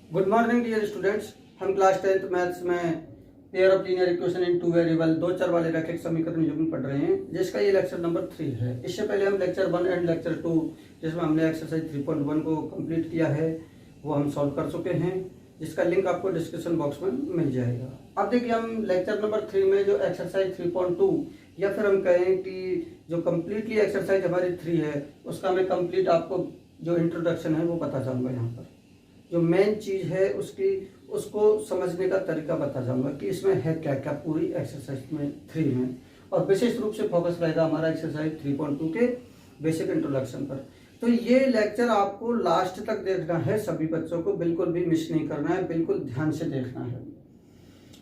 Good morning dear students. हम class 10th maths में pair of linear equation in two variable दो चर वाले रैखिक समीकरण युग्म पढ़ रहे हैं, जिसका ये लेक्चर नंबर 3 है। इससे पहले हम लेक्चर 1 एंड लेक्चर 2 जिसमें हमने एक्सरसाइज 3.1 को कंप्लीट किया है वो हम सॉल्व कर चुके हैं, जिसका लिंक आपको डिस्क्रिप्शन बॉक्स में मिल जाएगा। अब देखिए हम लेक्चर नंबर 3 में जो एक्सरसाइज 3.2 या फिर हम कहें कि जो कम्प्लीटली एक्सरसाइज हमारी 3 है उसका मैं कंप्लीट आपको जो इंट्रोडक्शन है वो बता जाऊंगा। यहाँ पर जो मेन चीज़ है उसको समझने का तरीका बता जाऊंगा कि इसमें है क्या क्या पूरी एक्सरसाइज में 3 में, और विशेष रूप से फोकस रहेगा हमारा एक्सरसाइज 3.2 के बेसिक इंट्रोडक्शन पर। तो ये लेक्चर आपको लास्ट तक देखना है, सभी बच्चों को बिल्कुल भी मिस नहीं करना है, बिल्कुल ध्यान से देखना है।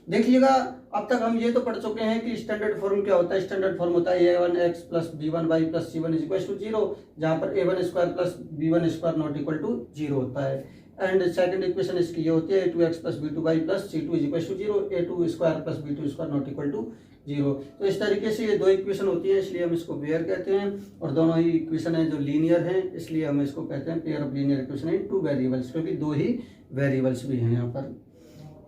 देखिएगा, अब तक हम ये तो पढ़ चुके हैं कि स्टैंडर्ड फॉर्म क्या होता है। स्टैंडर्ड फॉर्म होता है a1x plus b1y plus c1 is equal to 0, जहाँ पर a1 square plus b1 square not equal to 0 होता है। एंड सेकंड इक्वेशन इसकी ये होती है a2x plus b2y plus c2 is equal to 0, a2 square plus b2 square not equal to 0। तो इस तरीके से ये दो इक्वेशन होती हैं, इसलिए हम इसको पेयर कहते हैं, और दोनों ही इक्वेशन है जो लीनियर हैं, इसलिए हम इसको कहते हैं pair of linear equation in two variables, क्योंकि दो ही वेरिएबल्स भी हैं यहाँ पर।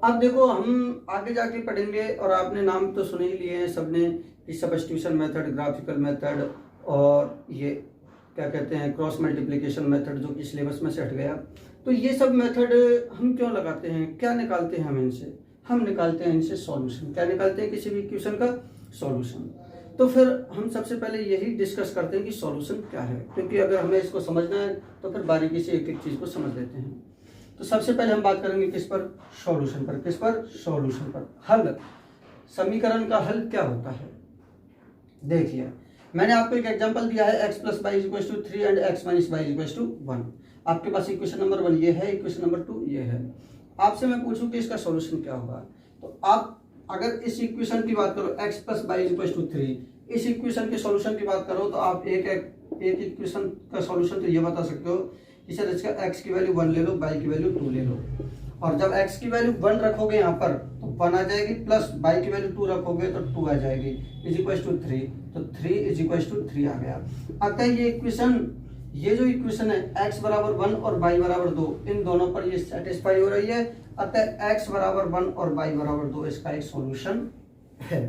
अब देखो हम आगे जाके पढ़ेंगे, और आपने नाम तो सुन ही लिए हैं सबने कि सब्स्टिट्यूशन मेथड, ग्राफिकल मेथड, और ये क्या कहते हैं क्रॉस मल्टीप्लिकेशन मेथड, जो कि सिलेबस में से हट गया। तो ये सब मेथड हम क्यों लगाते हैं, क्या निकालते हैं हम इनसे? हम निकालते हैं इनसे सॉल्यूशन। क्या निकालते हैं? किसी भी इक्वेशन का सॉल्यूशन। तो फिर हम सबसे पहले यही डिस्कस करते हैं कि सॉल्यूशन क्या है, क्योंकि अगर हमें इसको समझना है तो फिर बारीकी से एक एक चीज़ को समझ लेते हैं। तो सबसे पहले हम बात करेंगे किस पर? सॉल्यूशन पर। किस पर? सॉल्यूशन पर। हल, समीकरण का हल क्या होता है? देखिए मैंने आपको एक एग्जांपल दिया है, x plus y equal to 3 and x minus y equal to 1। आपके पास इक्वेशन नंबर 1 ये है, इक्वेशन नंबर 2 ये है। आपसे मैं पूछूं कि इसका सॉल्यूशन क्या होगा, तो आप अगर इस इक्वेशन की बात करो x plus y equal to 3, इस इक्वेशन के सॉल्यूशन की बात करो तो आप एक इक्वेशन का सॉल्यूशन तो ये बता सकते हो कि सर इसका x की वैल्यू 1 ले लो, y की वैल्यू 2 ले लो, और जब x की वैल्यू 1 रखोगे यहाँ पर तो 1 आ जाएगी, प्लस y की वैल्यू 2 रखोगे तो 2 आ जाएगी, इज इक्वल टू 3, तो 3 इज इक्वल टू 3 आ गया। अतः ये जो इक्वेशन है x बराबर 1 और y बराबर 2, इन दोनों पर ये सेटिस्फाई हो रही है। अतः x बराबर 1 और y बराबर 2 इसका एक सॉल्यूशन है।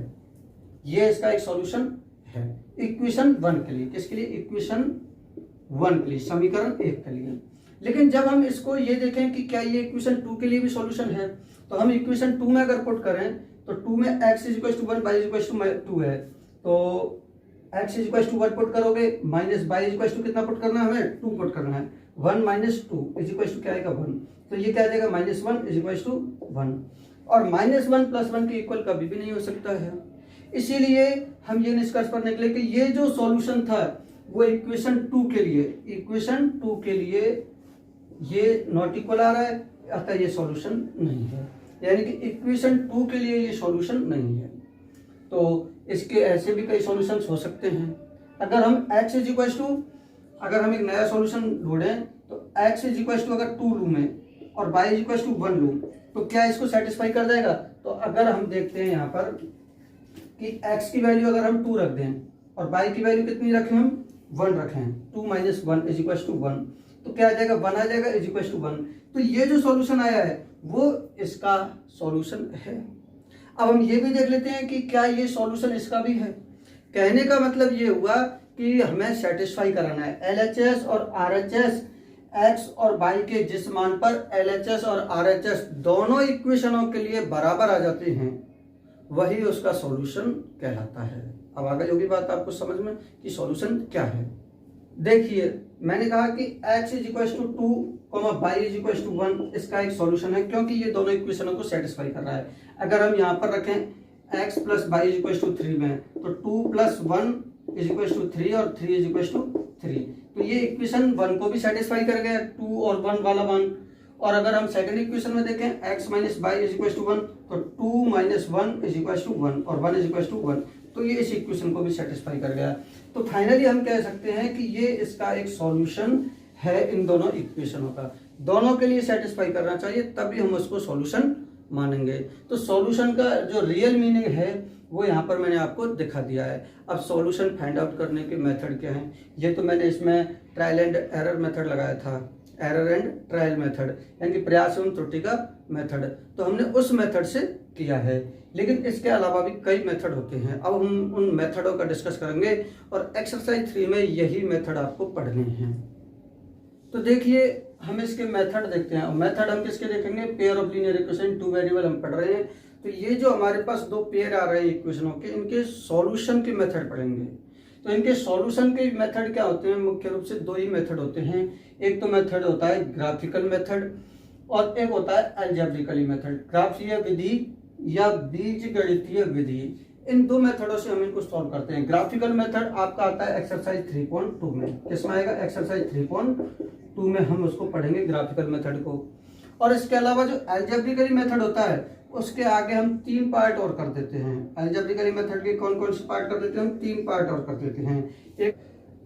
ये इसका एक सॉल्यूशन है इक्वेशन 1 के लिए। किसके लिए? इक्वेशन 1 के लिए, समीकरण 1 के लिए। लेकिन जब हम इसको ये देखें कि क्या ये इक्वेशन 2 के लिए भी सॉल्यूशन है, तो हम इक्वेशन 2 में अगर पुट करें तो 2 में x is equal to 1, y is equal to 2 है, तो x is equal to 1 put करोगे, minus y is equal to कितना पुट करना है? हमें 2 पुट करना है। 1 माइनस 2 इज इक्वल टू क्या आएगा? 1। तो ये क्या आ जाएगा? माइनस 1 इज इक्वल टू 1, और माइनस 1 प्लस 1 के इक्वल कभी भी नहीं हो सकता है। इसीलिए हम ये निष्कर्ष पर निकले कि ये जो सॉल्यूशन था वो इक्वेशन 2 के लिए, इक्वेशन 2 के लिए ये नॉट इक्वल आ रहा है, अतः ये सॉल्यूशन नहीं है। यानी कि इक्वेशन 2 के लिए ये सॉल्यूशन नहीं है। तो इसके ऐसे भी कई सॉल्यूशंस हो सकते हैं। अगर हम x इज इक्वल टू, अगर हम एक नया सॉल्यूशन ढूंढें तो x इज इक्वल टू अगर 2 लूँ मैं और y इज इक्वल टू 1 लूँ, तो क्या इसको सेटिस्फाई कर जाएगा? तो अगर हम देखते हैं यहाँ पर कि x की वैल्यू अगर हम 2 रख दें और y की वैल्यू कितनी रखें? हम 1 रखें, 2 माइनस 1 इज इक्वल टू 1, तो क्या आ जाएगा? 1 आ जाएगा, इज इक्वल टू 1। तो ये जो सॉल्यूशन आया है वो इसका सॉल्यूशन है। अब हम ये भी देख लेते हैं कि क्या ये सॉल्यूशन इसका भी है। कहने का मतलब ये हुआ कि हमें सेटिस्फाई कराना है LHS और RHS, x और y के जिस मान पर LHS और RHS दोनों इक्वेशनों के लिए बराबर आ जाते हैं वही उसका सॉल्यूशन कहलाता है। अब आगे होगी बात आपको समझ में कि सॉल्यूशन क्या है। देखिए मैंने कहा कि x is equal to 2, y is equal to 1 इसका एक सॉल्यूशन है, क्योंकि ये दोनों इक्वेशनों को सेटिस्फाई कर रहा है। अगर हम यहाँ पर रखें x plus y is equal to 3 में, तो 2 प्लस 1 इज इक्वल टू 3 और 3 इज इक्वल टू 3, तो ये इक्वेशन 1 को भी सेटिस्फाई कर गया, 2 और 1 वाला मान। और अगर हम सेकंड इक्वेशन में देखें x minus y is equal to 1, तो 2 माइनस 1 इज इक्वल टू 1 और 1 इज इक्वल टू 1, तो ये इस इक्वेशन को भी सेटिस्फाई कर गया। तो फाइनली हम कह सकते हैं कि ये इसका एक सॉल्यूशन है इन दोनों इक्वेशनों का। दोनों के लिए सेटिस्फाई करना चाहिए तभी हम उसको सॉल्यूशन मानेंगे। तो सॉल्यूशन का जो रियल मीनिंग है वो यहाँ पर मैंने आपको दिखा दिया है। अब सॉल्यूशन फाइंड आउट करने के मेथड क्या हैं, ये तो मैंने इसमें ट्रायल एंड एरर मेथड लगाया था, एरर एंड ट्रायल मेथड, यानी कि प्रयास एवं त्रुटि का मेथड। तो हमने उस मेथड से किया है, लेकिन इसके अलावा भी कई मेथड होते हैं। अब हम उन मेथडों का डिस्कस करेंगे और एक्सरसाइज 3 में यही मेथड आपको पढ़ने हैं। तो देखिए हम इसके मेथड देखते हैं। मेथड हम किसके देखेंगे? Pair of linear equation two variable हम पढ़ रहे हैं। तो ये जो हमारे पास दो पेयर आ रहे हैं इक्वेशनों के, इनके सॉल्यूशन के मेथड पढ़ेंगे। तो इनके सॉल्यूशन के मेथड क्या होते हैं? मुख्य रूप से दो ही मेथड होते हैं। एक तो मेथड होता है ग्राफिकल मेथड और एक होता है अलजेब्रिकली मेथड। ग्राफीय विधि या बीजगणितीय विधि, इन दो मेथडों से हम इनको सॉल्व करते हैं। ग्राफिकल मेथड आपका आता है एक्सरसाइज 3.2 में। किसमें आएगा? एक्सरसाइज 3.2 में हम उसको पढ़ेंगे ग्राफिकल मेथड को। और इसके अलावा जो अलजेब्रिकली मेथड होता है उसके आगे हम 3 पार्ट और कर देते हैं। अलजेब्रिकली मेथड के कौन कौन से पार्ट कर देते हैं? हम 3 पार्ट और कर देते हैं। एक,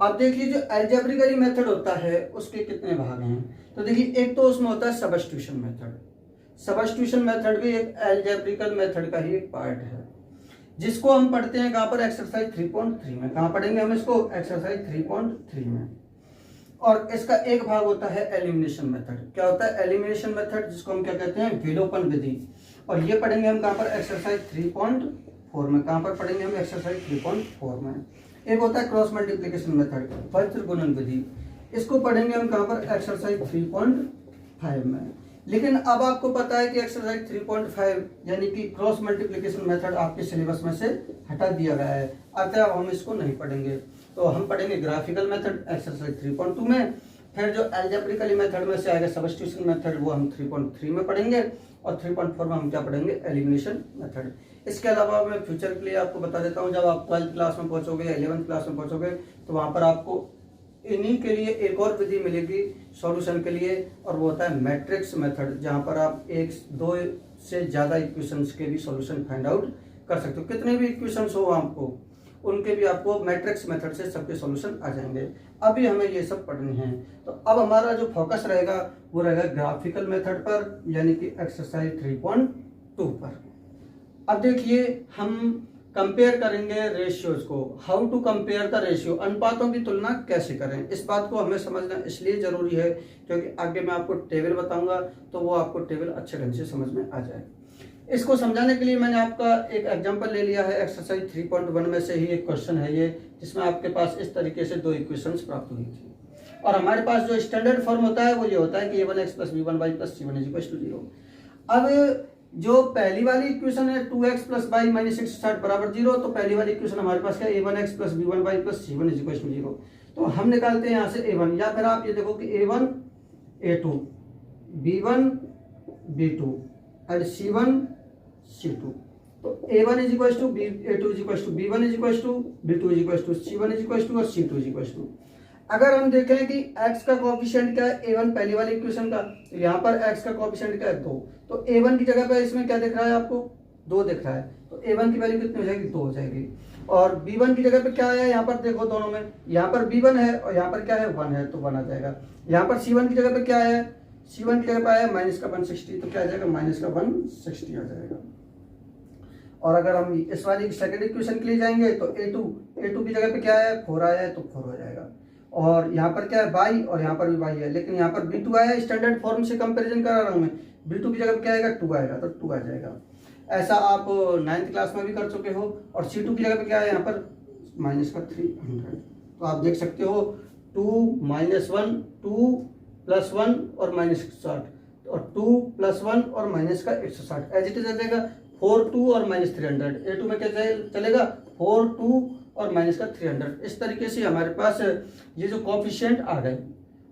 अब देखिए जो अलजेब्रिकली मेथड होता है उसके कितने भाग हैं? तो देखिए एक तो उसमें होता है सबस्टिट्यूशन मेथड। सबस्टिट्यूशन मेथड भी एक अलजेब्रिकल मेथड का ही एक पार्ट है, जिसको हम पढ़ते हैं कहाँ पर? एक्सरसाइज 3.3 में। कहाँ पढ़ेंगे हम इसको? एक्सरसाइज 3.3 में। और इसका एक भाग होता है एलिमिनेशन मेथड। क्या होता है? एलिमिनेशन मेथड, जिसको हम क्या कहते हैं? विलोपन विधि। और ये पढ़ेंगे हम कहाँ पर? एक्सरसाइज 3.4 में। कहाँ पर पढ़ेंगे हम? एक्सरसाइज 3.4 में। एक होता है क्रॉस मल्टीप्लिकेशन मेथड, वज्र गुणन विधि। इसको पढ़ेंगे हम कहाँ पर? एक्सरसाइज 3.5 में। लेकिन अब आपको पता है कि एक्सरसाइज 3.5 यानी कि क्रॉस मल्टीप्लिकेशन मेथड आपके सिलेबस में से हटा दिया गया है, अतः हम इसको नहीं पढ़ेंगे। तो हम पढ़ेंगे ग्राफिकल मेथड एक्सरसाइज 3.2 में। फिर जो अलजेब्रिकली मेथड में से आएगा सबस्टिट्यूशन मेथड, वो हम 3.3 में पढ़ेंगे। और 3.4 में हम क्या पढ़ेंगे? Elimination method. इसके अलावा मैं फ्यूचर के लिए आपको बता देता हूँ, जब आप 12th क्लास में पहुंचोगे, 11th क्लास में पहुंचोगे, तो वहां पर आपको इन्हीं के लिए एक और विधि मिलेगी सॉल्यूशन के लिए, और वो होता है मैट्रिक्स मेथड, जहां पर आप एक दो से ज्यादा इक्वेशंस के भी सॉल्यूशन फाइंड आउट कर सकते हो। कितने भी इक्वेशंस हो आपको, उनके भी आपको मैट्रिक्स मेथड से सबके सॉल्यूशन आ जाएंगे। अभी हमें ये सब पढ़ने हैं। तो अब हमारा जो फोकस रहेगा वो रहेगा ग्राफिकल मेथड पर, यानी कि एक्सरसाइज 3.2 पर। अब देखिए हम कंपेयर करेंगे रेशियोज को। How to compare the ratio, अनुपातों की तुलना कैसे करें। इस बात को हमें समझना इसलिए जरूरी है क्योंकि आगे मैं आपको टेबल बताऊंगा, तो वो आपको टेबल अच्छे ढंग से समझ में आ जाए। इसको समझाने के लिए मैंने आपका एक एग्जांपल ले लिया है। एक्सरसाइज 3.1 में से ही एक क्वेश्चन है ये, जिसमें आपके पास इस तरीके से दो इक्वेशंस प्राप्त हुई थी। और हमारे पास जो स्टैंडर्ड फॉर्म होता है वो ये होता है कि a1x + b1y + c1 = 0। अब जो पहली वाली इक्वेशन है 2x + y - 160 = 0, तो पहली वाली इक्वेशन हमारे पास क्या है? a1x + b1y + c1 = 0। तो हम निकालते हैं यहाँ से a1, या फिर आप ये देखो कि a1 a2 b1 b2 और c1 c2। तो a1 = b, a2 = b1 = b2 = c1 = और c2 = अगर हम देखें कि x का कोएफिशिएंट क्या है a1 पहली वाली इक्वेशन का, तो यहाँ पर x का कोएफिशिएंट क्या है? 2। तो a1 की जगह पे इसमें क्या दिख रहा है आपको? 2 दिख रहा है। तो a1 की वैल्यू कितनी हो जाएगी? 2 हो जाएगी। और b1 की जगह पे क्या है? यहाँ पर देखो दोनों में, यहाँ पर b1 है और यहाँ पर क्या है? 1 है, तो 1 आ जाएगा। यहाँ पर c1 की जगह पे क्या है? c1 की जगह पे आया -160, तो क्या आ जाएगा? -160 आ जाएगा। और अगर हम इस वाली सेकंड इक्वेशन के लिए जाएंगे तो a2 की जगह पे क्या है? 4 आया है, तो 4 हो जाएगा। और यहाँ पर क्या है? y, और यहाँ पर भी y है, लेकिन यहाँ पर b2 आया है। स्टैंडर्ड फॉर्म से कंपैरिजन करा रहा हूँ मैं। b2 की जगह पे क्या आएगा? 2 आएगा, तो 2 आ जाएगा। ऐसा आप 9th क्लास में भी कर चुके हो। और c2 की जगह पे क्या है? यहाँ पर -300। तो आप देख सकते हो 2 - 1 2 + 1 और -160, और 2 + 1 और -160 एज इट इज आ जाएगा। 4 2 और -300। a2 में क्या चलेगा? 4 2 और -300। इस तरीके से हमारे पास ये जो कोएफिशिएंट आ गए।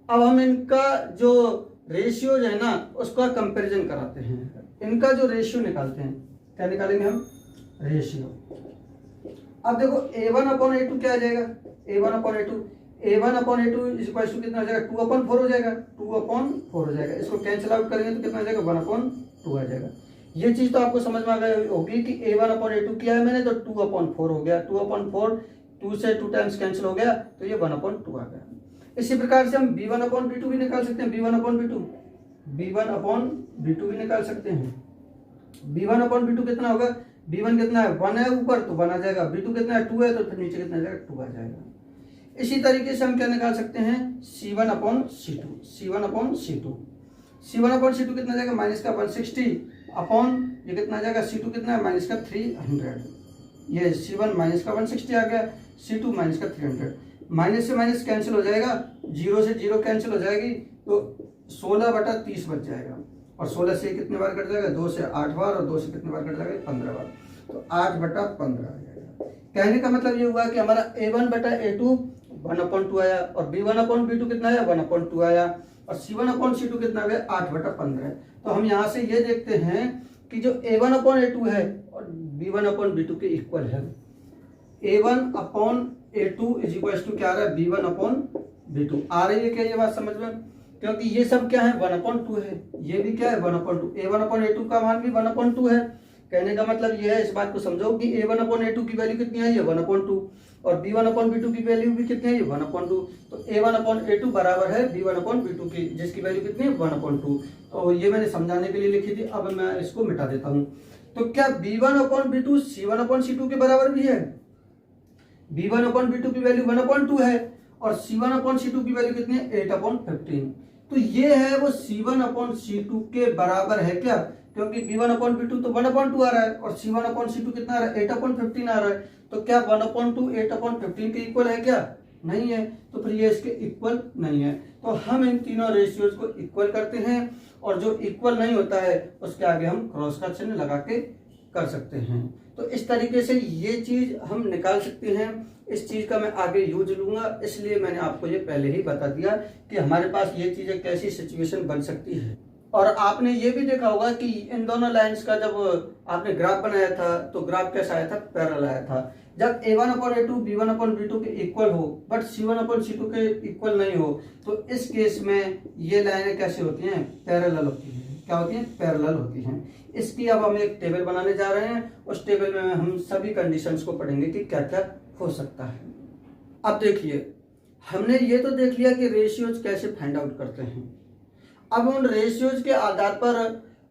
अब हम इनका जो रेशियो है ना, उसका कंपैरिजन कराते हैं। इनका जो रेशियो निकालते हैं, क्या निकालेंगे हम? रेशियो। अब देखो a1/a2 क्या आ जाएगा? a1/a2 a1/a2 कितना हो जाएगा? 2/4 हो जाएगा। 2/4 हो जाएगा। इसको कैंसिल आउट करेंगे तो कितना आ जाएगा? 1/2 आ जाएगा। ये चीज तो आपको समझ में आ गई होगी कि a1/a2 किया है मैंने, तो 2/4 हो गया। 2/4 2 से 2 टाइम्स कैंसिल हो गया, तो ये 1/2 आ गया। इसी प्रकार से हम b1/b2 भी निकाल सकते हैं। b1/b2 भी निकाल सकते हैं। b1/b2 कितना होगा? b1 कितना है? 1 है ऊपर, तो 1 आ जाएगा। b2 कितना है? 2 है, तो फिर नीचे कितना आ जाएगा? 2 आ जाएगा। इसी तरीके से हम क्या निकाल सकते हैं, C1 upon C2, C1 upon C2, C1 upon C2 कितना जाएगा माइनस का 160 अपॉन ये कितना जाएगा C2 कितना है माइनस का 300, ये C1 माइनस का 160 आ गया, C2 माइनस का 300, माइनस से माइनस कैंसिल हो जाएगा, 0 से 0 कैंसिल हो जाएगी तो 16/30 बच जाएगा, और 16 से कितने बार कट जाएगा, 2 से 8 बार, और 2 से कितने बार कट जाएगा 15 बार, तो 8/15 आ जाएगा। कहने का मतलब ये हुआ कि हमारा A1/A2 1/2 आया, और B1/B2 कितना आया 1/2 आया, और C1/C2 कितना आ गया 8/15। तो हम यहाँ से ये देखते हैं कि जो A1/A2 है और B1/B2 के इक्वल है। A1/A2 इज इक्वल टू क्या आ रहा है, B1/B2 आ रही है क्या ये बात समझ में, क्योंकि ये सब क्या है 1/2 है, ये भी क्या है 1/2, A1/A2 का मान भी 1/2 है। कहने का मतलब ये है, इस बात को समझो कि A1/A2 की वैल्यू कितनी है, ये 1/2, और B1/B2 की वैल्यू भी कितनी है, ये 1/2, तो A1/A2 बराबर है B1/B2 की, जिसकी वैल्यू कितनी है 1/2। तो ये मैंने समझाने के लिए लिखी थी, अब मैं इसको मिटा देता हूँ। तो क्या B1/B2 C1/C2 के बराबर भी है, B1/B2 की वैल्यू 1/2 है, और C1/C2 की वैल्यू कितनी है 8/15, तो ये है वो C1/C2 के बराबर है क्या, क्योंकि B1/B2 तो 1/2 आ रहा है, और C1/C2 कितना आ रहा है 8/15 आ रहा है, तो क्या 1/2 8/15 के इक्वल है क्या, नहीं है, तो फिर ये इसके इक्वल नहीं है। तो हम इन तीनों रेशियोज को इक्वल करते हैं, और जो इक्वल नहीं होता है उसके आगे हम क्रॉस का चिन्ह लगा के कर सकते हैं। तो इस तरीके से ये चीज हम निकाल सकते हैं। इस चीज का मैं आगे यूज लूंगा, इसलिए मैंने आपको ये पहले ही बता दिया कि हमारे पास ये चीजें कैसी सिचुएशन बन सकती है। और आपने ये भी देखा होगा कि इन दोनों लाइंस का जब आपने ग्राफ बनाया था तो ग्राफ कैसा आया था, पैरेलल आया था। जब A1/A2 B1/B2 के इक्वल हो बट C1/C2 के इक्वल नहीं हो, तो इस केस में ये लाइनें कैसे होती हैं, पैरेलल होती हैं। क्या होती हैं, पैरेलल होती हैं। इसकी अब हम एक टेबल बनाने जा रहे हैं, उस टेबल में हम सभी कंडीशंस को पढ़ेंगे कि क्या क्या हो सकता है। अब देखिए, हमने ये तो देख लिया कि रेशियोज कैसे फाइंड आउट करते हैं। अब उन रेशियोज के आधार पर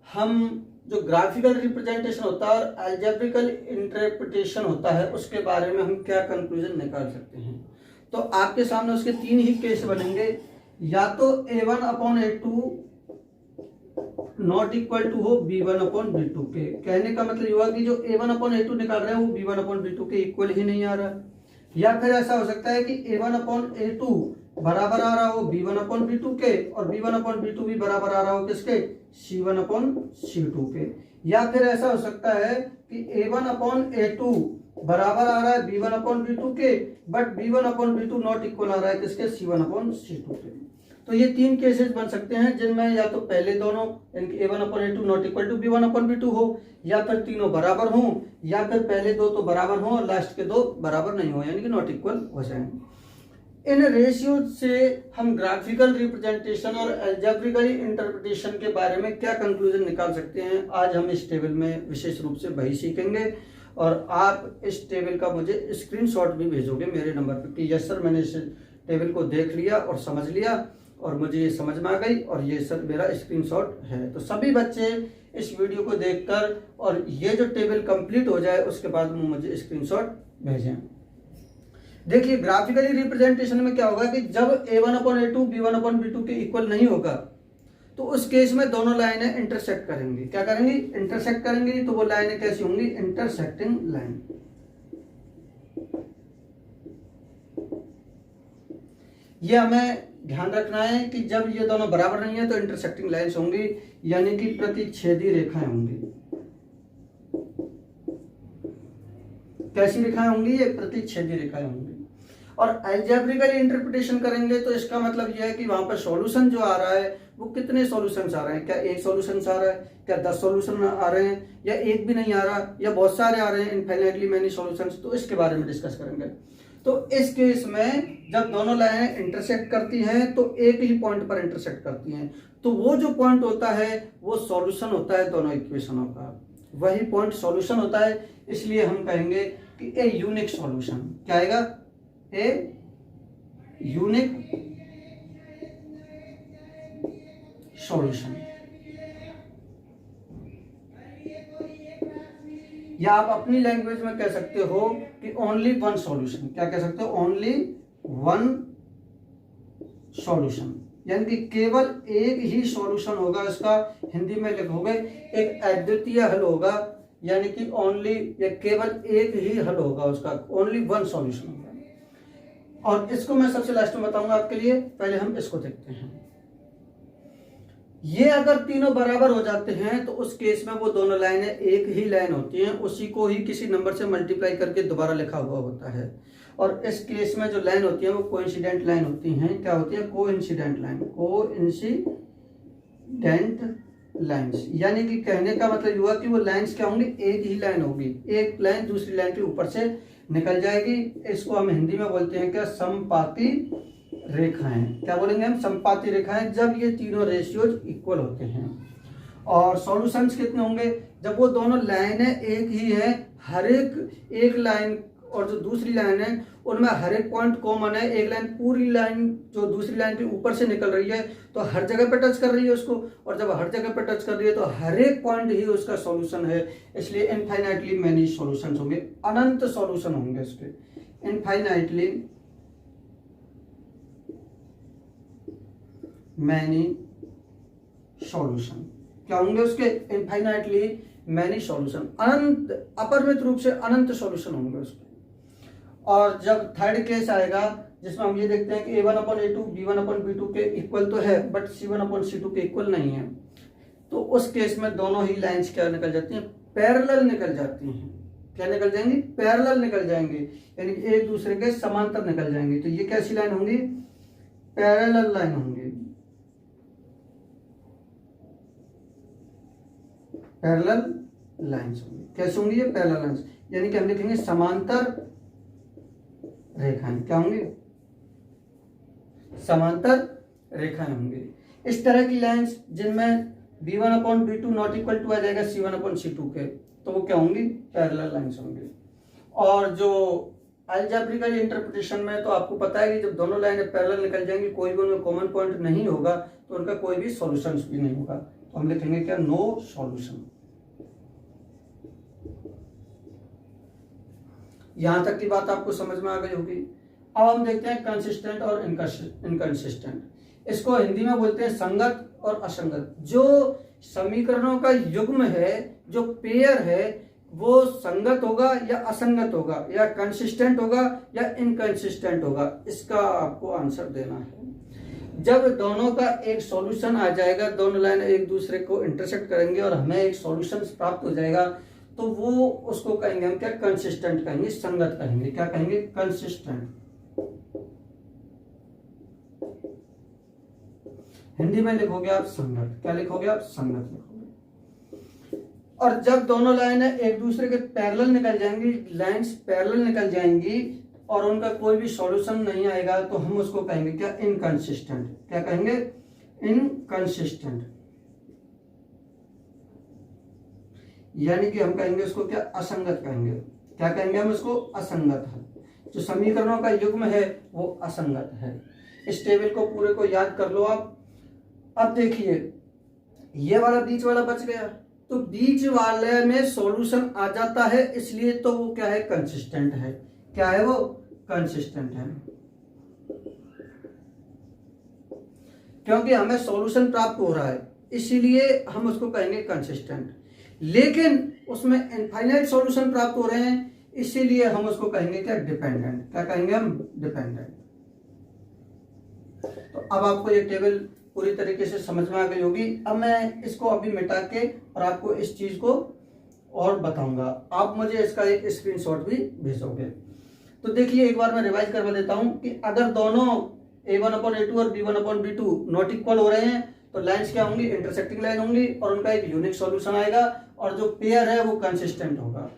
हम जो ग्राफिकल रिप्रेजेंटेशन होता है और अलजेब्रिकल इंटरप्रिटेशन होता है उसके बारे में हम क्या कंक्लूजन निकाल सकते हैं। तो आपके सामने उसके 3 ही केस बनेंगे, या तो A1/A2 नॉट इक्वल टू हो B1/B2 के। कहने का मतलब ये हुआ कि जो A1/A2 निकाल रहे हैं वो B1/B2 के इक्वल ही नहीं आ रहा, या फिर ऐसा हो सकता है कि A1/A2 बराबर आ रहा हो B1/B2 के, और B1/B2 भी बराबर आ रहा हो किसके, C1/C2 के। या फिर ऐसा हो सकता है कि A1/A2 बराबर आ रहा है B1/B2 के, बट B1/B2 नॉट इक्वल आ रहा है किसके, C1/C2 के। तो ये 3 केसेस बन सकते हैं जिनमें या तो पहले दोनों A1/A2 not equal to B1/B2 हो, या फिर तीनों बराबर हों, या फिर पहले 2 तो बराबर हों और लास्ट के 2 बराबर नहीं हो, यानी कि नॉट इक्वल हो जाए। इन रेशियोज से हम ग्राफिकल रिप्रेजेंटेशन और अलजेब्रिकली इंटरप्रिटेशन के बारे में क्या कंक्लूजन निकाल सकते हैं, आज हम इस टेबल में विशेष रूप से वही सीखेंगे। और आप इस टेबल का मुझे स्क्रीनशॉट भी भेजोगे मेरे नंबर पर कि यस सर मैंने इस टेबल को देख लिया और समझ लिया और मुझे ये समझ में आ गई और ये सर मेरा स्क्रीनशॉट है। तो सभी बच्चे इस वीडियो को देखकर और ये जो टेबल कंप्लीट हो जाए उसके बाद मुझे स्क्रीनशॉट भेजें। देखिए, ग्राफिकली रिप्रेजेंटेशन में क्या होगा कि जब A1/A2 B1/B2 के इक्वल नहीं होगा तो उस केस में दोनों लाइनें इंटरसेक्ट करेंगी। क्या करेंगी, इंटरसेक्ट करेंगी। तो वो लाइनें कैसी होंगी, इंटरसेक्टिंग लाइन। ये हमें ध्यान रखना है कि जब ये दोनों बराबर नहीं है तो इंटरसेक्टिंग लाइन्स होंगी, यानी कि प्रतिच्छेदी रेखाएं होंगी। कैसी रेखाएं होंगी, ये प्रतिच्छेदी रेखाएं होंगी। और अलजेब्रिकली इंटरप्रिटेशन करेंगे तो इसका मतलब यह है कि वहां पर सॉल्यूशन जो आ रहा है वो कितने सॉल्यूशंस आ रहे हैं, क्या एक सॉल्यूशन आ रहा है, क्या 10 सॉल्यूशन आ रहे हैं, या एक भी नहीं आ रहा, या बहुत सारे आ रहे हैं, इनफाइनाइटली मैनी सॉल्यूशंस। तो इसके बारे में डिस्कस करेंगे। तो इस केस में जब दोनों लाइनें इंटरसेक्ट करती हैं तो एक ही पॉइंट पर इंटरसेक्ट करती हैं, तो वो जो पॉइंट होता है वो सॉल्यूशन होता है दोनों इक्वेशनों का, वही पॉइंट सॉल्यूशन होता है। इसलिए हम कहेंगे कि ए यूनिक सॉल्यूशन। क्या आएगा, ए यूनिक सॉल्यूशन। या आप अपनी लैंग्वेज में कह सकते हो कि ओनली वन सॉल्यूशन। क्या कह सकते हो, ओनली वन सॉल्यूशन, यानी कि केवल एक ही सॉल्यूशन होगा इसका। हिंदी में लिखोगे एक अद्वितीय हल होगा, यानी कि ओनली, या केवल एक ही हल होगा उसका, ओनली वन सॉल्यूशन होगा। और इसको मैं सबसे लास्ट में बताऊंगा आपके लिए, पहले हम इसको देखते हैं। ये अगर तीनों बराबर हो जाते हैं तो उस केस में वो दोनों लाइनें एक ही लाइन होती हैं, उसी को ही किसी नंबर से मल्टीप्लाई करके दोबारा लिखा हुआ होता है। और इस केस में जो लाइन होती है वो कोइंसिडेंट लाइन होती हैं। क्या होती है? Coincident line, coincident lines. यानी कि कहने का मतलब हुआ कि वो लाइंस क्या होंगी? एक ही लाइन होगी, एक लाइन दूसरी लाइन के ऊपर से निकल जाएगी। इसको हम हिंदी में बोलते हैं क्या? समपाती रेखाएं। क्या बोलेंगे हम? समपाती रेखाएं, जब ये तीनों रेशियोज इक्वल होते हैं। और सॉल्यूशंस कितने होंगे? जब वो दोनों लाइनें एक ही है, हर एक लाइन और जो दूसरी लाइन है उनमें हर एक पॉइंट कॉमन है। एक लाइन, पूरी लाइन जो दूसरी लाइन के ऊपर से निकल रही है तो हर जगह पे टच कर रही है उसको, और जब हर जगह पे टच कर रही है तो हर एक पॉइंट ही उसका सॉल्यूशन है। इसलिए इनफाइनाइटली मैनी सॉल्यूशंस होंगे, अनंत सॉल्यूशन होंगे इसके। इनफाइनाइटली मैनी सॉल्यूशन क्या होंगे उसके? इनफाइनाइटली मैनी सॉल्यूशन, अनंत, अपरिमित रूप से अनंत सॉल्यूशन होंगे उसके। और जब थर्ड केस आएगा जिसमें हम ये देखते हैं कि a1/a2 b1/b2 के इक्वल तो है बट c1/c2 के इक्वल नहीं है, तो उस केस में दोनों ही लाइंस क्या निकल जाती हैं? पैरेलल निकल जाती हैं। क्या निकल जाएंगी? पैरेलल निकल जाएंगे, यानी कि एक दूसरे के समांतर निकल जाएंगे। तो ये कैसी लाइन होंगी? पैरेलल लाइन होंगी। पैरेलल लाइंस होंगी। कैसे होंगी ये? पैरेलल लाइंस, यानी कि हम लिखेंगे समांतर रेखाएं। क्या होंगी? समांतर रेखाएं होंगी। इस तरह की लाइंस जिनमें b1/b2 नॉट इक्वल टू आ जाएगा c1/c2 के, तो वो क्या होंगी? पैरेलल लाइंस होंगी। और जो अलजेब्रिकल इंटरप्रिटेशन में तो आपको पता है कि जब दोनों लाइनें पैरेलल निकल जाएंगी, कोई भी उनमें कॉमन पॉइंट नहीं होगा, तो उनका कोई भी सॉल्यूशन भी नहीं होगा। तो हम लिखेंगे क्या? No solution. यहां तक की बात आपको समझ में आ गई होगी। अब हम देखते हैं कंसिस्टेंट और इनकंसिस्टेंट। इसको हिंदी में बोलते हैं संगत और असंगत। जो समीकरणों का युग्म है, जो पेयर है, वो संगत होगा या असंगत होगा, या कंसिस्टेंट होगा या इनकंसिस्टेंट होगा, इसका आपको आंसर देना है। जब दोनों का एक सॉल्यूशन आ जाएगा, दोनों लाइन एक दूसरे को इंटरसेक्ट करेंगे और हमें एक सॉल्यूशन प्राप्त हो जाएगा, तो वो उसको कहेंगे हम क्या? कंसिस्टेंट कहेंगे, संगत कहेंगे। क्या कहेंगे? कंसिस्टेंट। हिंदी में लिखोगे आप संगत। क्या लिखोगे आप? संगत लिखोगे। और जब दोनों लाइनें एक दूसरे के पैरेलल निकल जाएंगी, लाइंस पैरेलल निकल जाएंगी और उनका कोई भी सॉल्यूशन नहीं आएगा, तो हम उसको कहेंगे क्या? इनकंसिस्टेंट। क्या कहेंगे? इनकंसिस्टेंट। यानी कि हम कहेंगे उसको क्या? असंगत कहेंगे। क्या कहेंगे हम उसको? असंगत है। जो समीकरणों का युग्म है वो असंगत है। इस टेबल को पूरे को याद कर लो आप। अब देखिए, ये वाला बीच वाला बच गया, तो बीच वाले में सॉल्यूशन आ जाता है, इसलिए तो वो क्या है? कंसिस्टेंट है। क्या है वो? कंसिस्टेंट है, क्योंकि हमें सॉल्यूशन प्राप्त हो रहा है, इसीलिए हम उसको कहेंगे कंसिस्टेंट। लेकिन उसमें इनफाइनाइट सॉल्यूशन प्राप्त हो रहे हैं, इसीलिए हम उसको कहेंगे क्या? डिपेंडेंट। क्या कहेंगे हम? डिपेंडेंट। तो अब आपको ये टेबल पूरी तरीके से समझ में आ गई होगी। अब मैं इसको अभी मिटा के और आपको इस चीज को और बताऊंगा। आप मुझे इसका एक स्क्रीनशॉट भी भेजोगे। तो देखिए, एक बार मैं रिवाइज करवा देता हूं कि अगर दोनों a1/a2 और b1/b2 नॉट इक्वल हो रहे हैं तो लाइंस क्या होंगी? इंटरसेक्टिंग लाइन होंगी और उनका एक यूनिक सॉल्यूशन आएगा, और जो पेयर है वो कंसिस्टेंट होगा।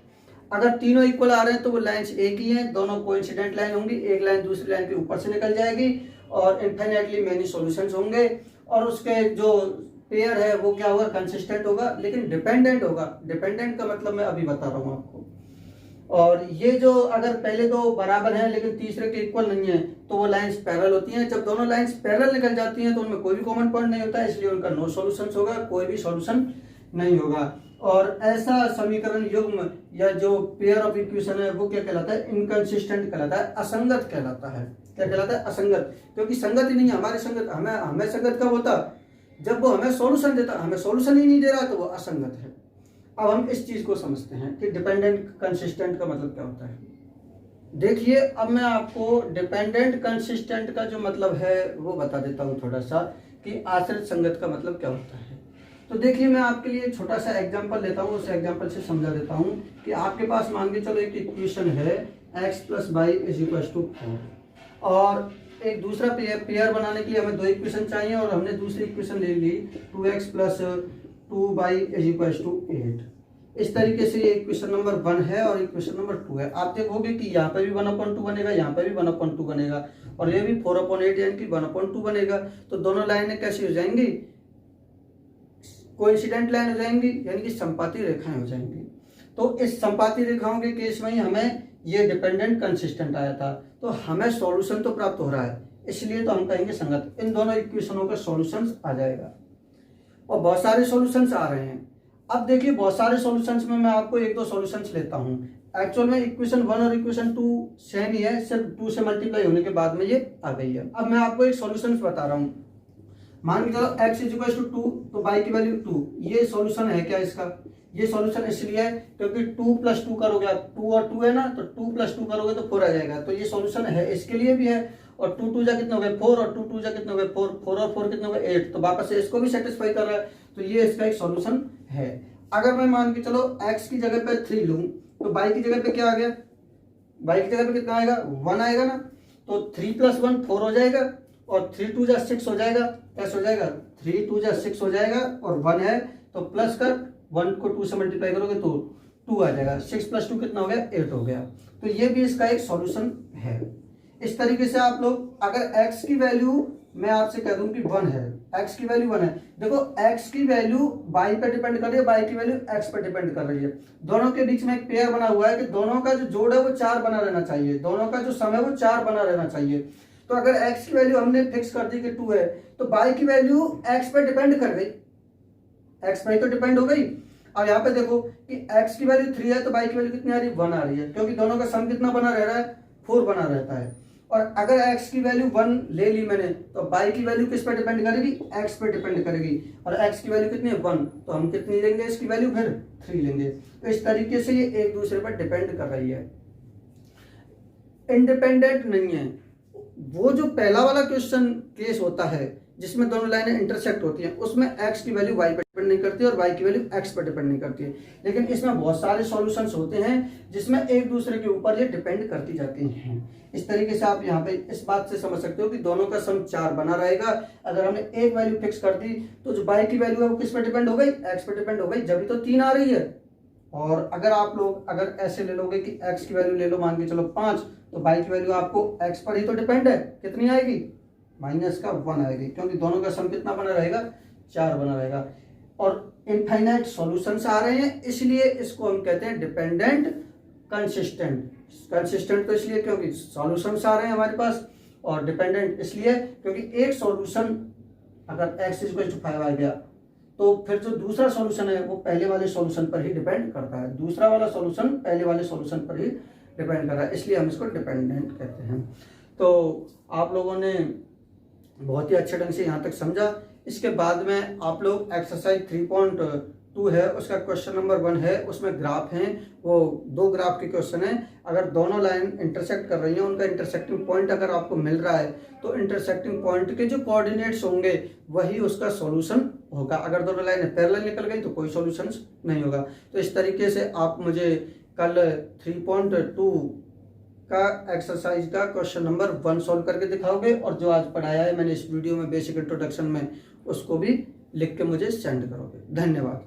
अगर तीनों इक्वल आ रहे हैं तो वो लाइंस एक ही हैं, दोनों कोइंसिडेंट लाइन होंगी, एक लाइन दूसरी लाइन के ऊपर से निकल जाएगी, और इनफाइनाइटली मेनी सॉल्यूशंस होंगे, और उसके जो पेयर है वो क्या होगा? कंसिस्टेंट होगा, लेकिन डिपेंडेंट होगा। डिपेंडेंट का मतलब मैं अभी बता रहा हूं आपको। और ये जो अगर पहले दो बराबर हैं लेकिन तीसरे के इक्वल नहीं है, तो वो लाइंस पैरेलल होती हैं। जब दोनों लाइंस पैरेलल निकल जाती हैं तो उनमें कोई भी कॉमन पॉइंट नहीं होता है, इसलिए उनका नो सॉल्यूशंस होगा, कोई भी सॉल्यूशन नहीं होगा। और ऐसा समीकरण युग्म या जो पेयर ऑफ इक्वेशन है वो क्या कहलाता है? इनकंसिस्टेंट कहलाता है, असंगत कहलाता है। क्या कहलाता है, असंगत, क्योंकि संगत ही नहीं है हमारे संगत, हमें संगत कब होता, जब वो हमें सॉल्यूशन देता, हमें सॉल्यूशन ही नहीं दे रहा तो वो असंगत है। अब हम इस चीज को समझते हैं कि डिपेंडेंट कंसिस्टेंट का मतलब क्या होता है। देखिए अब मैं आपको डिपेंडेंट कंसिस्टेंट का जो मतलब है वो बता देता हूँ थोड़ा सा, कि आश्रित संगत का मतलब क्या होता है। तो देखिए मैं आपके लिए छोटा सा एग्जांपल लेता हूँ, उस एग्जांपल से समझा देता हूँ कि आपके पास मान के चलो एक इक्वेशन है x + y = 4, और एक दूसरा पेयर बनाने के लिए हमें दो इक्वेशन चाहिए, और हमने दूसरी इक्वेशन ले ली 2x + 2y = 8। इस तरीके से ये इक्वेशन नंबर 1 है और इक्वेशन नंबर 2 है। आप देखोगे कि यहाँ पे भी 1/2 बनेगा, यहाँ पे भी 1/2 बनेगा, और ये भी 4/8 यानी कि 1/2 बनेगा। तो दोनों लाइनें कैसी हो जाएंगी, कोइंसिडेंट लाइन हो जाएंगी, यानी कि संपाती रेखाएं हो जाएंगी। तो इस संपाती रेखाओं के केस में ही हमें ये डिपेंडेंट कंसिस्टेंट आया था, तो हमें सॉल्यूशन तो प्राप्त हो रहा है, इसलिए तो हम कहेंगे संगत। इन दोनों इक्वेशनों का सॉल्यूशंस आ जाएगा, और बहुत सारे सॉल्यूशंस आ रहे हैं। अब देखिए बहुत सारे सॉल्यूशंस में मैं आपको एक दो सॉल्यूशंस लेता हूं। एक्चुअल में इक्वेशन 1 और इक्वेशन 2 सेम ही है, सिर्फ 2 से मल्टीप्लाई होने के बाद में ये आ गई है। अब मैं आपको एक सॉल्यूशंस बता रहा हूं। मान के चलो x = 2 तो y की वैल्यू 2, ये सॉल्यूशन है क्या इसका, ये सॉल्यूशन इसलिए है क्योंकि 2 + 2 करोगे आप, 2 और 2 है ना, तो 2 + 2 करोगे तो 4 आ जाएगा, तो ये सॉल्यूशन है, इसके लिए भी है। और 2 2 जा कितने हो गए 4, और 2 2 जा कितने हो गए 4, 4 और 4 कितने हो गए 8, तो वापस से इसको भी सेटिस्फाई कर रहा है, तो ये इसका एक सॉल्यूशन है। अगर मैं मान के चलो x की जगह पे 3 लूं तो y की जगह पे क्या आ गया, y की जगह पे कितना आएगा 1 आएगा ना, तो 3 + 1 4 हो जाएगा, और 3 2 जा 6 हो जाएगा, कैसे हो जाएगा 3 2 जा 6 हो जाएगा, और 1 है तो प्लस कर 1 को 2 से मल्टीप्लाई करोगे तो 2 आ जाएगा, 6 + 2 कितना हो गया 8 हो गया। तो ये भी इसका एक सॉल्यूशन है। इस तरीके से आप लोग अगर x की वैल्यू मैं आपसे कह दूं कि 1 है, x की वैल्यू 1 है, देखो x की वैल्यू y पे डिपेंड कर रही है, y की वैल्यू x पे डिपेंड कर रही है। दोनों के बीच में एक पेयर बना हुआ है कि दोनों का जो जोड़ है वो 4 बना रहना चाहिए, दोनों का जो सम है वो 4 बना रहना चाहिए। तो अगर x की वैल्यू हमने फिक्स कर दी कि 2 है, तो y की वैल्यू x पे डिपेंड कर गई, x पे तो डिपेंड हो गई। अब यहाँ पे देखो कि x की वैल्यू 3 है तो y की वैल्यू कितनी आ रही है 1 आ रही है, क्योंकि दोनों का सम कितना बना रह रहा है 4 बना रहता है। और अगर x की वैल्यू 1 ले ली मैंने, तो y की वैल्यू किस पे डिपेंड करेगी, x पे डिपेंड करेगी, और x की वैल्यू कितनी है 1, तो हम कितनी लेंगे इसकी वैल्यू फिर 3 लेंगे। तो इस तरीके से ये एक दूसरे पर डिपेंड कर रही है, इंडिपेंडेंट नहीं है। वो जो पहला वाला क्वेश्चन केस होता है जिसमें दोनों लाइनें इंटरसेक्ट होती हैं, उसमें x की वैल्यू y पर डिपेंड नहीं करती और y की वैल्यू x पर डिपेंड नहीं करती है। लेकिन इसमें बहुत सारे सॉल्यूशंस होते हैं जिसमें एक दूसरे के ऊपर ये डिपेंड करती जाती हैं। इस तरीके से आप यहाँ पे इस बात से समझ सकते हो कि दोनों का सम 4 बना रहेगा। अगर हमने एक वैल्यू फिक्स कर दी तो जो y की वैल्यू है वो किस पर डिपेंड हो गई, x पर डिपेंड हो गई, जब तो 3 आ रही है। और अगर आप लोग अगर ऐसे ले लोगे कि x की वैल्यू ले लो मान के चलो 5, तो y की वैल्यू आपको x पर ही तो डिपेंड है, कितनी आएगी -1 आएगी, क्योंकि दोनों का सम कितना बना रहेगा 4 बना रहेगा। और इनफाइनाइट सॉल्यूशंस आ रहे हैं, इसलिए इसको हम कहते हैं डिपेंडेंट कंसिस्टेंट। कंसिस्टेंट तो इसलिए क्योंकि सॉल्यूशंस आ रहे हैं हमारे पास, और डिपेंडेंट इसलिए क्योंकि एक सॉल्यूशन अगर x = 5 आ गया तो फिर जो दूसरा सॉल्यूशन है वो पहले वाले सॉल्यूशन पर ही डिपेंड करता है, दूसरा वाला सॉल्यूशन पहले वाले सॉल्यूशन पर ही डिपेंड कर रहा है, इसलिए हम इसको डिपेंडेंट कहते हैं। तो आप लोगों ने बहुत ही अच्छे ढंग से यहाँ तक समझा। इसके बाद में आप लोग एक्सरसाइज 3.2 है, उसका क्वेश्चन नंबर 1 है, उसमें ग्राफ हैं, वो 2 ग्राफ के क्वेश्चन हैं। अगर दोनों लाइन इंटरसेक्ट कर रही हैं, उनका इंटरसेक्टिंग पॉइंट अगर आपको मिल रहा है तो इंटरसेक्टिंग पॉइंट के जो कोऑर्डिनेट्स होंगे वही उसका सॉल्यूशन होगा। अगर दोनों लाइनें पैरेलल निकल गई तो कोई सॉल्यूशन नहीं होगा। तो इस तरीके से आप मुझे कल 3.2 का एक्सरसाइज का क्वेश्चन नंबर 1 सॉल्व करके दिखाओगे, और जो आज पढ़ाया है मैंने इस वीडियो में बेसिक इंट्रोडक्शन में, उसको भी लिख के मुझे सेंड करोगे। धन्यवाद।